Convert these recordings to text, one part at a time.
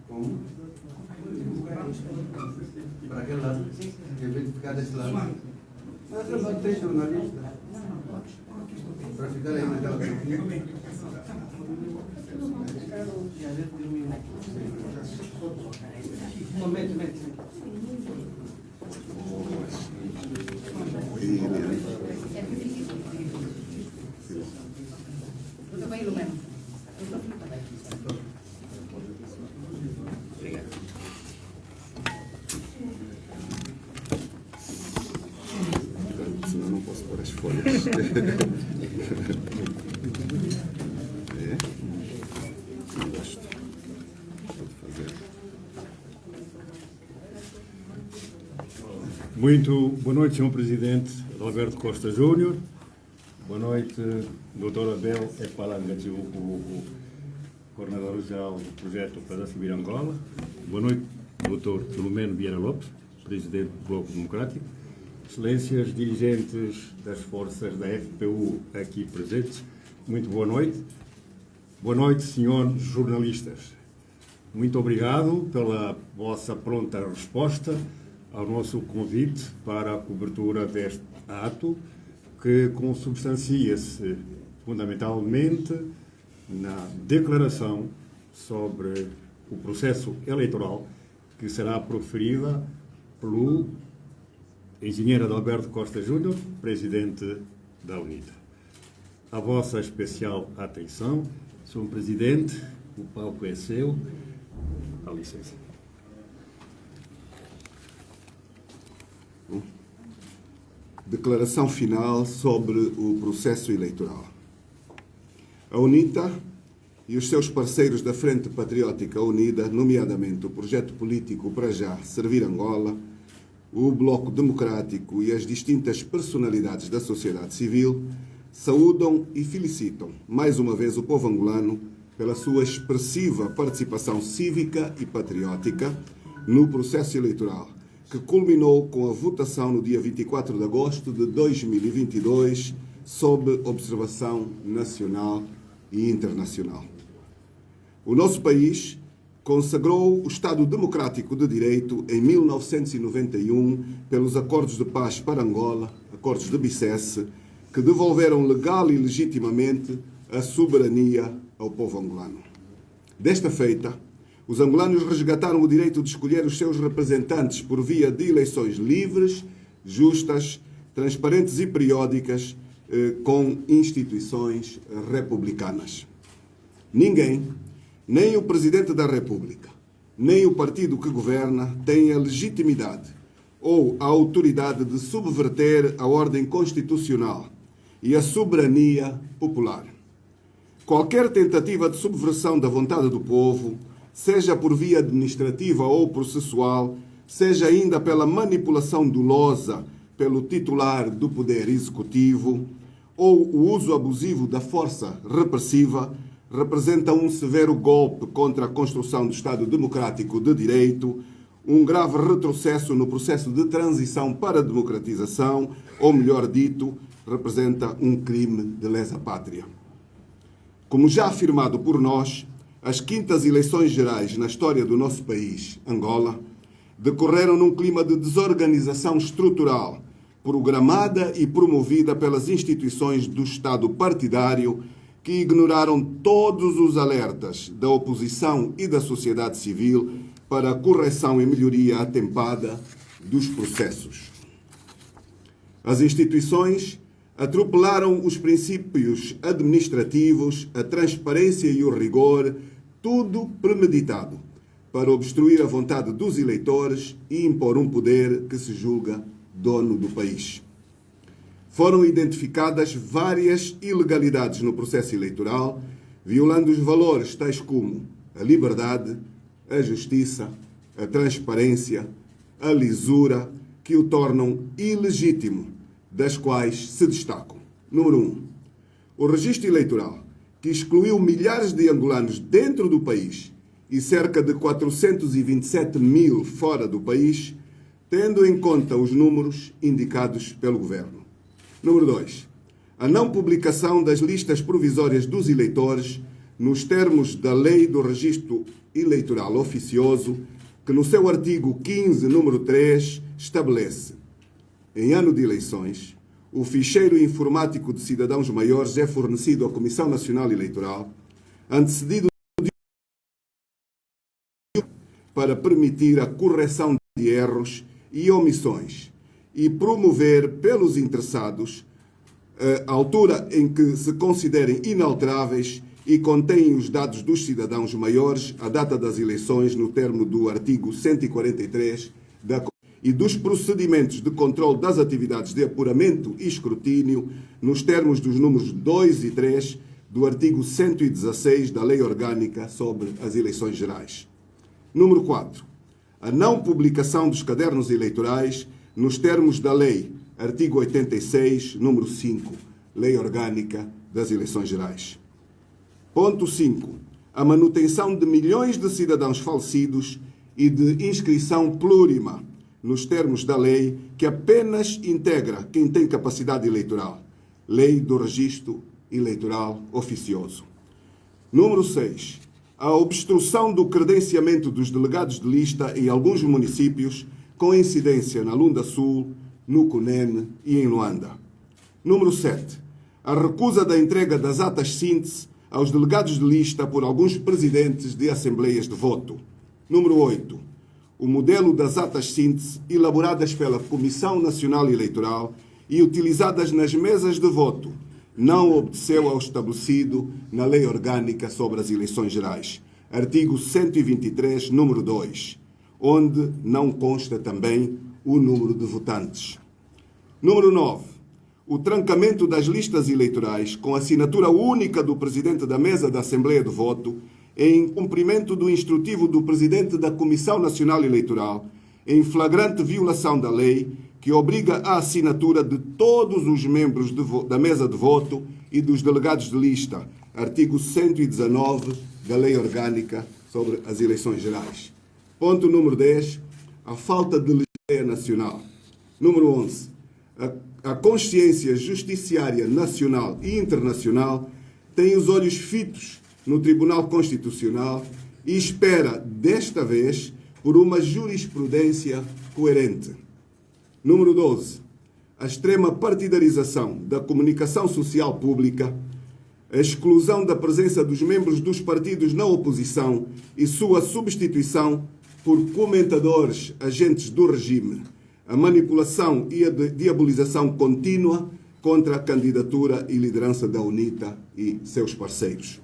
Como? Para aquele lado? Em vez de ficar desse lado? Mas eu não tenho jornalista. Para ficar aí naquela coisa. Senão não posso pôr as folhas. Não gosto. Pode fazer. Muito boa noite, Sr. Presidente Roberto Costa Júnior. Boa noite, Dr. Abel Epalanga, o coordenador-geral do projeto para subir Angola. Boa noite, Dr. Filomeno Vieira Lopes, presidente do Bloco Democrático. Excelências, dirigentes das forças da FPU aqui presentes, muito boa noite. Boa noite, senhores jornalistas. Muito obrigado pela vossa pronta resposta ao nosso convite para a cobertura deste ato, que consubstancia-se fundamentalmente na declaração sobre o processo eleitoral que será proferida pelo engenheiro Adalberto Costa Júnior, presidente da UNITA. A vossa especial atenção, Sr. Presidente, o palco é seu. A licença. Declaração final sobre o processo eleitoral. A UNITA e os seus parceiros da Frente Patriótica Unida, nomeadamente o projeto político Para Já Servir Angola, o Bloco Democrático e as distintas personalidades da sociedade civil, saúdam e felicitam mais uma vez o povo angolano pela sua expressiva participação cívica e patriótica no processo eleitoral, que culminou com a votação no dia 24 de agosto de 2022, sob observação nacional e internacional. O nosso país consagrou o Estado Democrático de Direito em 1991 pelos Acordos de Paz para Angola, Acordos de Bicesse, que devolveram legal e legitimamente a soberania ao povo angolano. Desta feita, os angolanos resgataram o direito de escolher os seus representantes por via de eleições livres, justas, transparentes e periódicas, com instituições republicanas. Ninguém, nem o Presidente da República, nem o partido que governa, tem a legitimidade ou a autoridade de subverter a ordem constitucional e a soberania popular. Qualquer tentativa de subversão da vontade do povo, seja por via administrativa ou processual, seja ainda pela manipulação dolosa pelo titular do poder executivo ou o uso abusivo da força repressiva, representa um severo golpe contra a construção do Estado Democrático de Direito, um grave retrocesso no processo de transição para a democratização, ou melhor dito, representa um crime de lesa pátria. Como já afirmado por nós, as quintas eleições gerais na história do nosso país, Angola, decorreram num clima de desorganização estrutural, programada e promovida pelas instituições do Estado partidário, que ignoraram todos os alertas da oposição e da sociedade civil para a correção e melhoria atempada dos processos. As instituições atropelaram os princípios administrativos, a transparência e o rigor, tudo premeditado, para obstruir a vontade dos eleitores e impor um poder que se julga dono do país. Foram identificadas várias ilegalidades no processo eleitoral, violando os valores tais como a liberdade, a justiça, a transparência, a lisura, que o tornam ilegítimo, das quais se destacam: número 1, o registro eleitoral, que excluiu milhares de angolanos dentro do país e cerca de 427 mil fora do país, tendo em conta os números indicados pelo Governo. Número 2, a não publicação das listas provisórias dos eleitores, nos termos da Lei do Registro Eleitoral Oficioso, que no seu artigo 15, número 3, estabelece: em ano de eleições, o ficheiro informático de cidadãos maiores é fornecido à Comissão Nacional Eleitoral, antecedido para permitir a correção de erros e omissões e promover pelos interessados a altura em que se considerem inalteráveis e contêm os dados dos cidadãos maiores à data das eleições no termo do artigo 143 da e dos procedimentos de controle das atividades de apuramento e escrutínio nos termos dos números 2 e 3 do artigo 116 da Lei Orgânica sobre as Eleições Gerais. Número 4. A não publicação dos cadernos eleitorais nos termos da Lei, artigo 86, número 5, Lei Orgânica das Eleições Gerais. Ponto 5. A manutenção de milhões de cidadãos falecidos e de inscrição plurima nos termos da lei que apenas integra quem tem capacidade eleitoral. Lei do Registro Eleitoral Oficioso. Número 6. A obstrução do credenciamento dos delegados de lista em alguns municípios, com incidência na Lunda Sul, no Cunene e em Luanda. Número 7. A recusa da entrega das atas síntese aos delegados de lista por alguns presidentes de assembleias de voto. Número 8. O modelo das atas síntese elaboradas pela Comissão Nacional Eleitoral e utilizadas nas mesas de voto não obedeceu ao estabelecido na Lei Orgânica sobre as Eleições Gerais, artigo 123, número 2, onde não consta também o número de votantes. Número 9. O trancamento das listas eleitorais com assinatura única do Presidente da Mesa da Assembleia de Voto em cumprimento do instrutivo do Presidente da Comissão Nacional Eleitoral, em flagrante violação da lei que obriga a assinatura de todos os membros da mesa de voto e dos delegados de lista, artigo 119 da Lei Orgânica sobre as Eleições Gerais. Ponto número 10. A falta de legislação nacional. Número 11. A consciência justiciária nacional e internacional tem os olhos fitos no Tribunal Constitucional e espera, desta vez, por uma jurisprudência coerente. Número 12. A extrema partidarização da comunicação social pública, a exclusão da presença dos membros dos partidos na oposição e sua substituição por comentadores agentes do regime, a manipulação e a diabolização contínua contra a candidatura e liderança da UNITA e seus parceiros.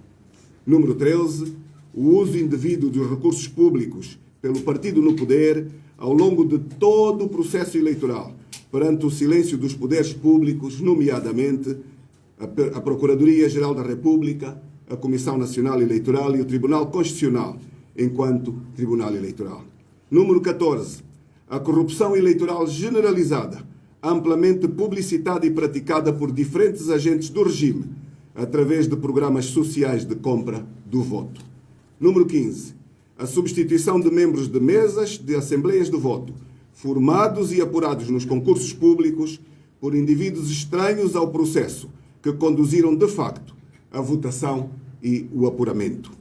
Número 13. O uso indevido dos recursos públicos pelo partido no poder ao longo de todo o processo eleitoral, perante o silêncio dos poderes públicos, nomeadamente a Procuradoria-Geral da República, a Comissão Nacional Eleitoral e o Tribunal Constitucional, enquanto Tribunal Eleitoral. Número 14. A corrupção eleitoral generalizada, amplamente publicitada e praticada por diferentes agentes do regime, através de programas sociais de compra do voto. Número 15. A substituição de membros de mesas de assembleias de voto, formados e apurados nos concursos públicos, por indivíduos estranhos ao processo, que conduziram de facto a votação e o apuramento.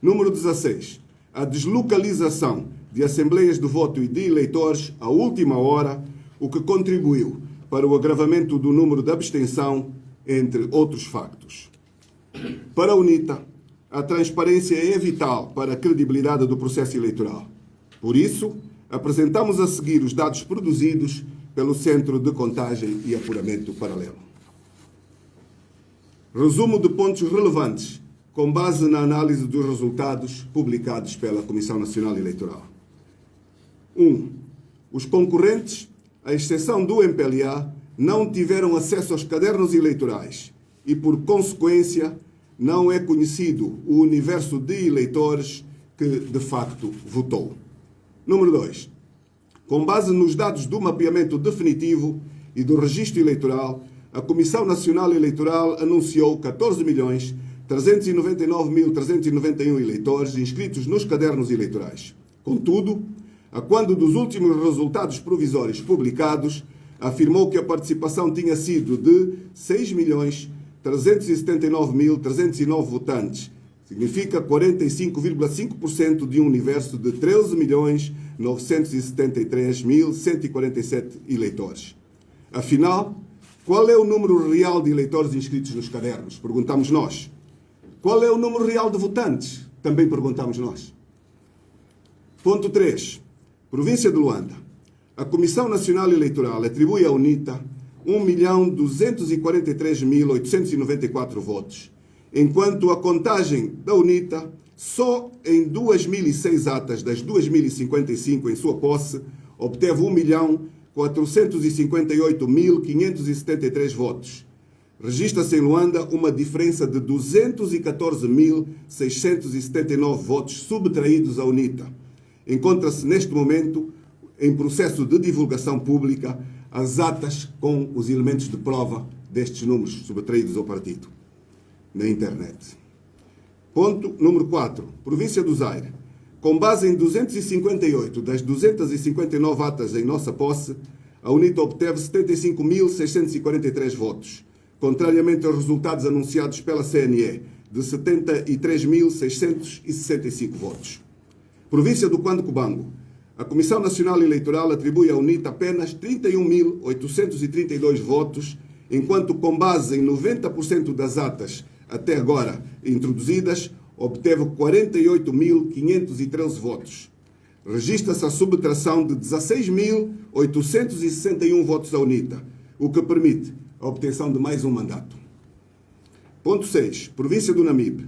Número 16. A deslocalização de assembleias de voto e de eleitores à última hora, o que contribuiu para o agravamento do número de abstenção, entre outros factos. Para a UNITA, a transparência é vital para a credibilidade do processo eleitoral. Por isso, apresentamos a seguir os dados produzidos pelo Centro de Contagem e Apuramento Paralelo. Resumo de pontos relevantes com base na análise dos resultados publicados pela Comissão Nacional Eleitoral. 1. Os concorrentes, à exceção do MPLA, não tiveram acesso aos cadernos eleitorais e, por consequência, não é conhecido o universo de eleitores que, de facto, votou. Número 2. Com base nos dados do mapeamento definitivo e do registro eleitoral, a Comissão Nacional Eleitoral anunciou 14.399.391 eleitores inscritos nos cadernos eleitorais. Contudo, a quando dos últimos resultados provisórios publicados, afirmou que a participação tinha sido de 6.379.309 votantes, Significa 45,5% de um universo de 13.973.147 eleitores. Afinal, qual é o número real de eleitores inscritos nos cadernos? Perguntamos nós. Qual é o número real de votantes? Também perguntamos nós. Ponto 3. Província de Luanda. A Comissão Nacional Eleitoral atribui à UNITA 1.243.894 votos, enquanto a contagem da UNITA, só em 2.006 atas das 2.055 em sua posse, obteve 1.458.573 votos. Registra-se em Luanda uma diferença de 214.679 votos subtraídos à UNITA. Encontra-se neste momento em processo de divulgação pública as atas com os elementos de prova destes números subtraídos ao partido na internet. Ponto número 4. Província do Zaire. Com base em 258 das 259 atas em nossa posse, a UNITA obteve 75.643 votos, contrariamente aos resultados anunciados pela CNE, de 73.665 votos. Província do Cuando-Cubango. A Comissão Nacional Eleitoral atribui à UNITA apenas 31.832 votos, enquanto, com base em 90% das atas até agora introduzidas, obteve 48.513 votos. Registra-se a subtração de 16.861 votos à UNITA, o que permite a obtenção de mais um mandato. Ponto 6. Província do Namibe.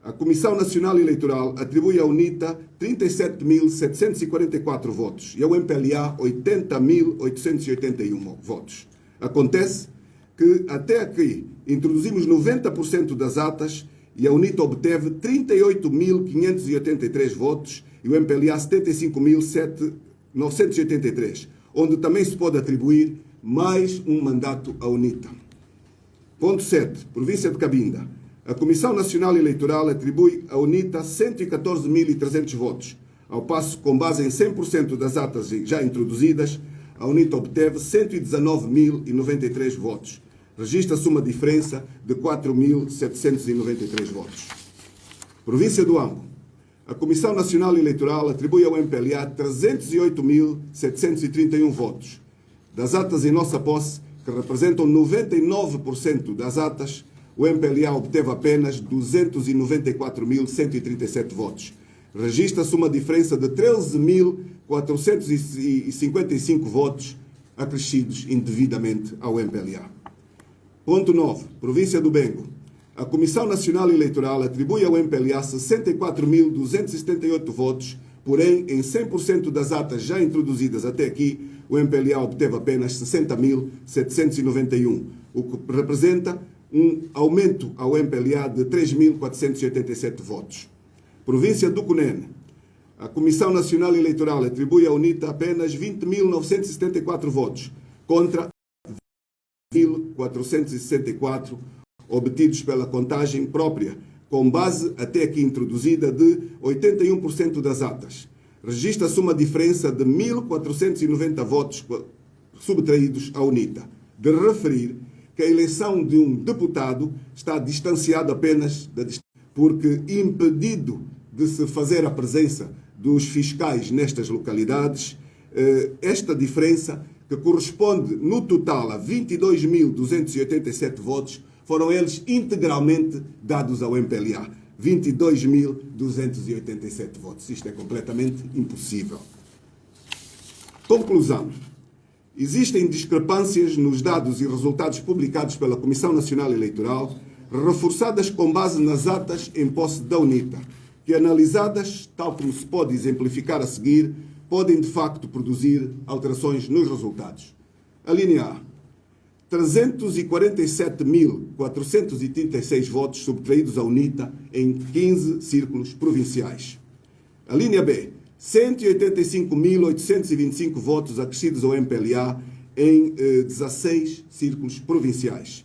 A Comissão Nacional Eleitoral atribui à UNITA 37.744 votos e ao MPLA 80.881 votos. Acontece que até aqui introduzimos 90% das atas e a UNITA obteve 38.583 votos e o MPLA 75.983, onde também se pode atribuir mais um mandato à UNITA. Ponto 7. Província de Cabinda. A Comissão Nacional Eleitoral atribui à UNITA 114.300 votos, ao passo que, com base em 100% das atas já introduzidas, a UNITA obteve 119.093 votos. Registra-se uma diferença de 4.793 votos. Província do Ambo. A Comissão Nacional Eleitoral atribui ao MPLA 308.731 votos. Das atas em nossa posse, que representam 99% das atas, o MPLA obteve apenas 294.137 votos. Registra-se uma diferença de 13.455 votos acrescidos indevidamente ao MPLA. Ponto 9. Província do Bengo. A Comissão Nacional Eleitoral atribui ao MPLA 64.278 votos, porém, em 100% das atas já introduzidas até aqui, o MPLA obteve apenas 60.791, o que representa um aumento ao MPLA de 3.487 votos. Província do Cunene. A Comissão Nacional Eleitoral atribui à UNITA apenas 20.974 votos, contra 1.464 obtidos pela contagem própria, com base até aqui introduzida de 81% das atas. Registra-se uma diferença de 1.490 votos subtraídos à UNITA. De referir que a eleição de um deputado está distanciada apenas da distância, porque impedido de se fazer a presença dos fiscais nestas localidades, esta diferença, que corresponde no total a 22.287 votos, foram eles integralmente dados ao MPLA. 22.287 votos. Isto é completamente impossível. Conclusão. Existem discrepâncias nos dados e resultados publicados pela Comissão Nacional Eleitoral, reforçadas com base nas atas em posse da UNITA, que, analisadas, tal como se pode exemplificar a seguir, podem de facto produzir alterações nos resultados. A linha A. 347.436 votos subtraídos à UNITA em 15 círculos provinciais. A linha B. 185.825 votos acrescidos ao MPLA em 16 círculos provinciais.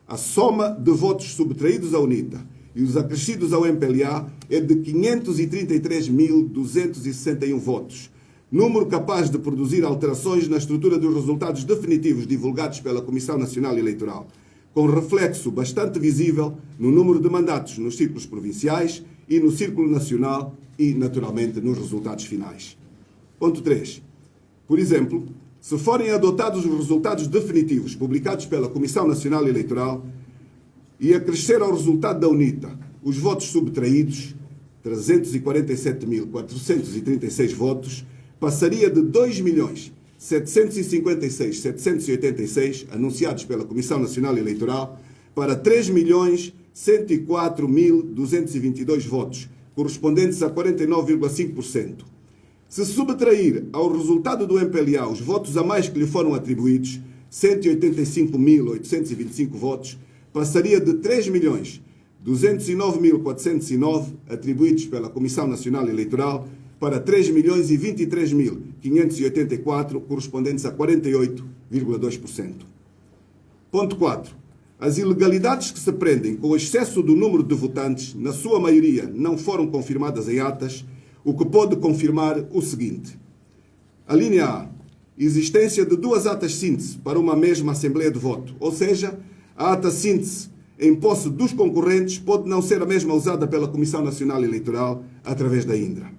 A soma de votos subtraídos à UNITA e os acrescidos ao MPLA é de 533.261 votos, número capaz de produzir alterações na estrutura dos resultados definitivos divulgados pela Comissão Nacional Eleitoral. com reflexo bastante visível no número de mandatos nos círculos provinciais e no círculo nacional e, naturalmente, nos resultados finais. Ponto 3. Por exemplo, se forem adotados os resultados definitivos publicados pela Comissão Nacional Eleitoral e acrescer ao resultado da UNITA os votos subtraídos, 347.436 votos, passaria de 2.756.786 anunciados pela Comissão Nacional Eleitoral para 3.104.222 votos, correspondentes a 49,5%. Se subtrair ao resultado do MPLA os votos a mais que lhe foram atribuídos, 185.825 votos, passaria de 3.209.409 atribuídos pela Comissão Nacional Eleitoral para 3.023.584, correspondentes a 48,2%. Ponto 4. As ilegalidades que se prendem com o excesso do número de votantes, na sua maioria, não foram confirmadas em atas, o que pode confirmar o seguinte. A linha A. Existência de duas atas síntese para uma mesma Assembleia de Voto, ou seja, a ata síntese em posse dos concorrentes pode não ser a mesma usada pela Comissão Nacional Eleitoral através da Indra.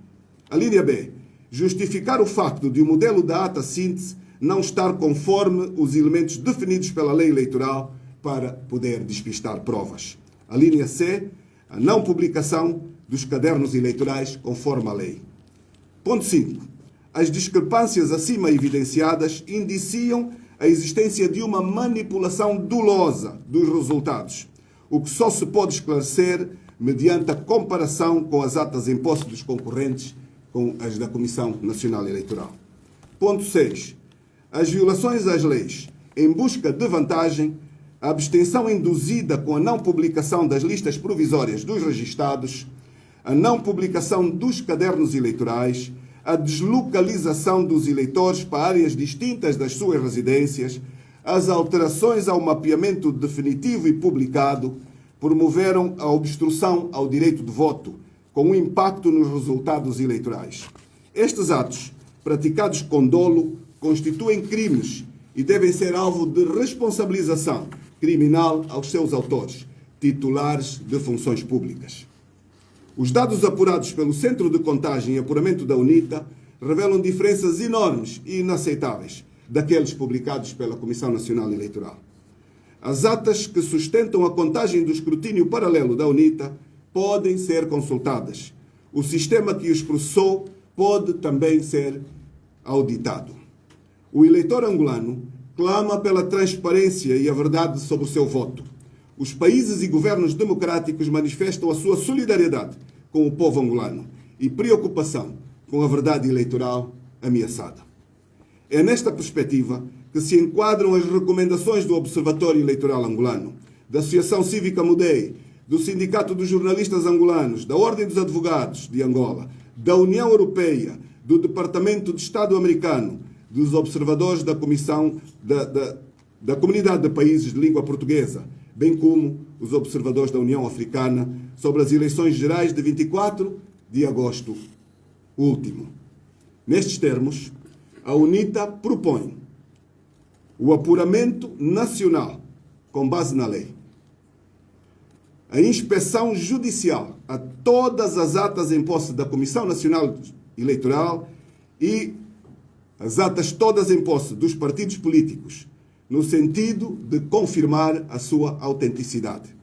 A linha B. Justificar o facto de o modelo da ata síntese não estar conforme os elementos definidos pela lei eleitoral para poder despistar provas. A linha C. A não publicação dos cadernos eleitorais conforme a lei. Ponto 5. As discrepâncias acima evidenciadas indiciam a existência de uma manipulação dolosa dos resultados, o que só se pode esclarecer mediante a comparação com as atas em posse dos concorrentes com as da Comissão Nacional Eleitoral. Ponto 6. As violações às leis em busca de vantagem, a abstenção induzida com a não publicação das listas provisórias dos registados, a não publicação dos cadernos eleitorais, a deslocalização dos eleitores para áreas distintas das suas residências, as alterações ao mapeamento definitivo e publicado, promoveram a obstrução ao direito de voto, com um impacto nos resultados eleitorais. Estes atos, praticados com dolo, constituem crimes e devem ser alvo de responsabilização criminal aos seus autores, titulares de funções públicas. Os dados apurados pelo Centro de Contagem e Apuramento da UNITA revelam diferenças enormes e inaceitáveis daqueles publicados pela Comissão Nacional Eleitoral. As atas que sustentam a contagem do escrutínio paralelo da UNITA podem ser consultadas. O sistema que os processou pode também ser auditado. O eleitor angolano clama pela transparência e a verdade sobre o seu voto. Os países e governos democráticos manifestam a sua solidariedade com o povo angolano e preocupação com a verdade eleitoral ameaçada. É nesta perspectiva que se enquadram as recomendações do Observatório Eleitoral Angolano, da Associação Cívica Mudei, do Sindicato dos Jornalistas Angolanos, da Ordem dos Advogados de Angola, da União Europeia, do Departamento de Estado americano, dos observadores da Comissão da Comunidade de Países de Língua Portuguesa, bem como os observadores da União Africana sobre as eleições gerais de 24 de agosto último. Nestes termos, a UNITA propõe o apuramento nacional com base na lei, a inspeção judicial a todas as atas em posse da Comissão Nacional Eleitoral e as atas todas em posse dos partidos políticos, no sentido de confirmar a sua autenticidade.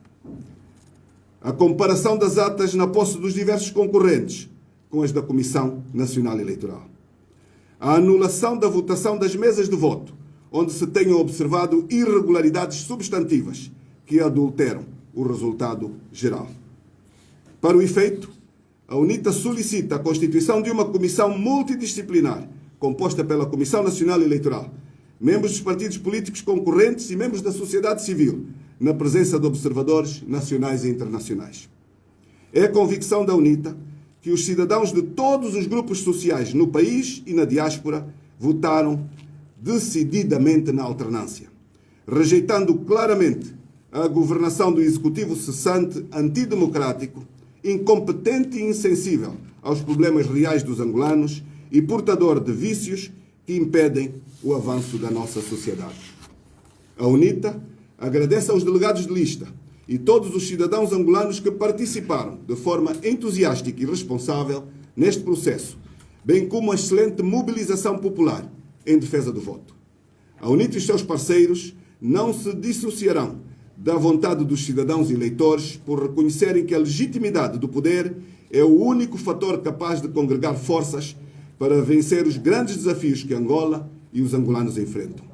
A comparação das atas na posse dos diversos concorrentes com as da Comissão Nacional Eleitoral. A anulação da votação das mesas de voto, onde se tenham observado irregularidades substantivas que adulteram o resultado geral. Para o efeito, a UNITA solicita a constituição de uma comissão multidisciplinar, composta pela Comissão Nacional Eleitoral, membros dos partidos políticos concorrentes e membros da sociedade civil, na presença de observadores nacionais e internacionais. É a convicção da UNITA que os cidadãos de todos os grupos sociais no país e na diáspora votaram decididamente na alternância, rejeitando claramente a governação do executivo cessante antidemocrático, incompetente e insensível aos problemas reais dos angolanos e portador de vícios que impedem o avanço da nossa sociedade. A UNITA Agradece aos delegados de lista e todos os cidadãos angolanos que participaram de forma entusiástica e responsável neste processo, bem como a excelente mobilização popular em defesa do voto. A UNITA e os seus parceiros não se dissociarão da vontade dos cidadãos e eleitores por reconhecerem que a legitimidade do poder é o único fator capaz de congregar forças para vencer os grandes desafios que Angola e os angolanos enfrentam.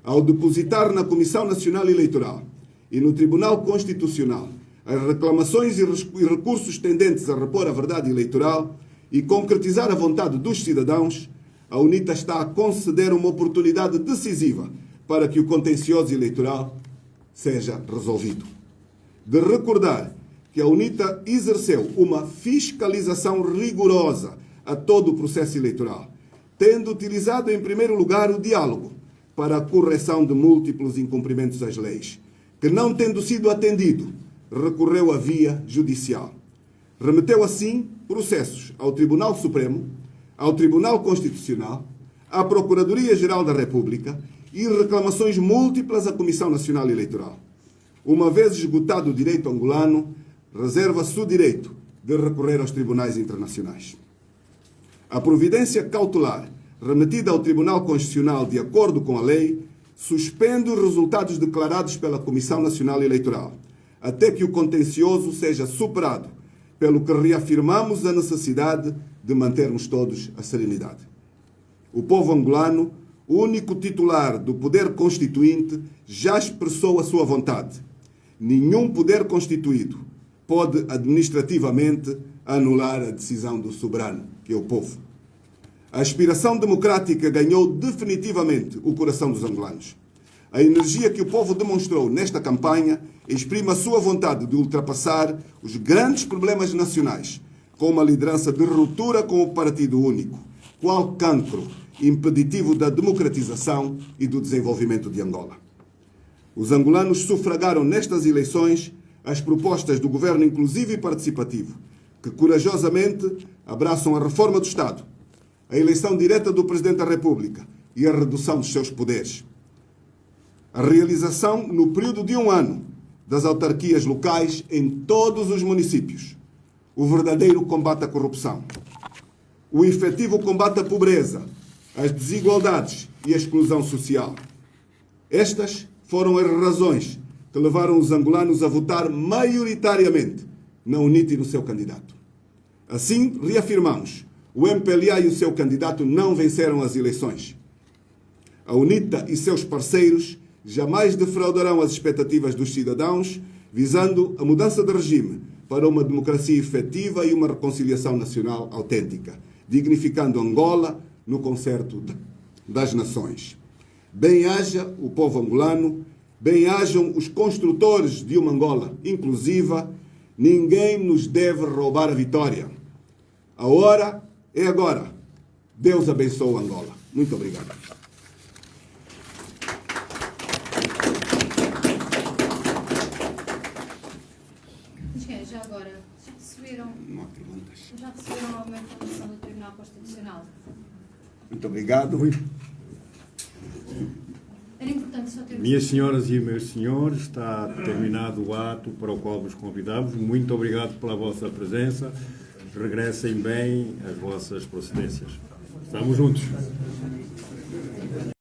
Ao depositar na Comissão Nacional Eleitoral e no Tribunal Constitucional as reclamações e recursos tendentes a repor a verdade eleitoral e concretizar a vontade dos cidadãos, a UNITA está a conceder uma oportunidade decisiva para que o contencioso eleitoral seja resolvido. De recordar que a UNITA exerceu uma fiscalização rigorosa a todo o processo eleitoral, tendo utilizado em primeiro lugar o diálogo para a correção de múltiplos incumprimentos às leis, que não tendo sido atendido, recorreu à via judicial. Remeteu assim processos ao Tribunal Supremo, ao Tribunal Constitucional, à Procuradoria-Geral da República e reclamações múltiplas à Comissão Nacional Eleitoral. Uma vez esgotado o direito angolano, reserva-se o direito de recorrer aos tribunais internacionais. A providência cautelar remetida ao Tribunal Constitucional de acordo com a lei suspende os resultados declarados pela Comissão Nacional Eleitoral, até que o contencioso seja superado, pelo que reafirmamos a necessidade de mantermos todos a serenidade. O povo angolano, o único titular do poder constituinte, já expressou a sua vontade. Nenhum poder constituído pode administrativamente anular a decisão do soberano, que é o povo. A aspiração democrática ganhou definitivamente o coração dos angolanos. A energia que o povo demonstrou nesta campanha exprime a sua vontade de ultrapassar os grandes problemas nacionais, com uma liderança de ruptura com o Partido Único, qual cancro impeditivo da democratização e do desenvolvimento de Angola. Os angolanos sufragaram nestas eleições as propostas do governo inclusivo e participativo, que corajosamente abraçam a reforma do Estado, a eleição direta do Presidente da República e a redução dos seus poderes. A realização, no período de 1 ano, das autarquias locais em todos os municípios. O verdadeiro combate à corrupção. O efetivo combate à pobreza, às desigualdades e à exclusão social. Estas foram as razões que levaram os angolanos a votar maioritariamente na UNITA e no seu candidato. Assim, reafirmamos, o MPLA e o seu candidato não venceram as eleições. A UNITA e seus parceiros jamais defraudarão as expectativas dos cidadãos, visando a mudança de regime para uma democracia efetiva e uma reconciliação nacional autêntica, dignificando Angola no concerto das nações. Bem-haja o povo angolano, bem-hajam os construtores de uma Angola inclusiva, ninguém nos deve roubar a vitória. A hora é agora. Deus abençoe Angola. Muito obrigado. Já agora, Não há perguntas. já receberam alguma informação do Tribunal Constitucional? Muito obrigado. Era importante só ter... Minhas senhoras e meus senhores, está terminado o ato para o qual vos convidamos. Muito obrigado pela vossa presença. Regressem bem às vossas procedências. Estamos juntos.